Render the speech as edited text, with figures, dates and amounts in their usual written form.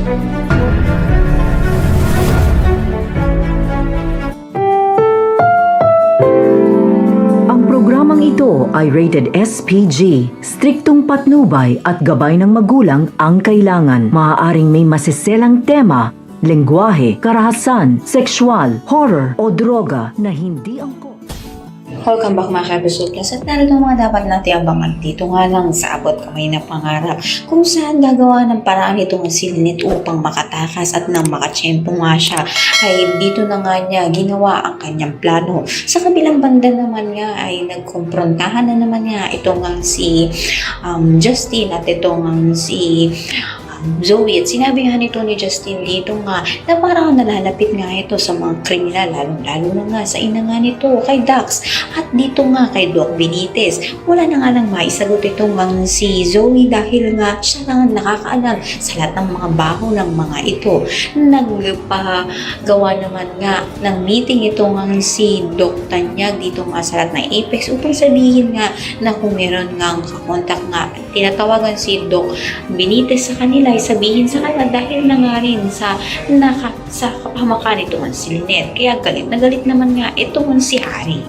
Ang programang ito ay rated SPG. Striktong patnubay at gabay ng magulang ang kailangan. Maaaring may masiselang tema, lengguwahe, karahasan, sexual, horror o droga na hindi angkop. Welcome back mga ka-episode plus at narito ang mga dapat natin abangan dito nga lang sa abot kamay na pangarap kung saan gagawa ng paraan itong si Lynette upang makatakas at nang makatsyempo nga siya ay dito na nga niya ginawa ang kanyang plano. Sa kabilang banda naman nga ay nagkomprontahan na naman nga itong si Justin at itong si Zoe. At sinabi nga nito ni Justin dito nga na parang nalalapit nga ito sa mga kriminal, lalo na nga sa ina nga nito kay Dax at dito nga kay Doc Benitez. Wala na nga lang maisagot itong si Zoe dahil nga siya lang nakakaalam sa lahat ng mga baho ng mga ito. Nagpagawa naman nga ng meeting itong si Doc Tanyag dito nga sa lahat ng Apex upang sabihin nga na kung meron nga kakontak nga tinatawagan si Doc Benitez sa kanila ay sabihin sa kanila dahil na nga rin sa kapahamakan ito si Lynette. Kaya galit na galit naman nga ito si Harry.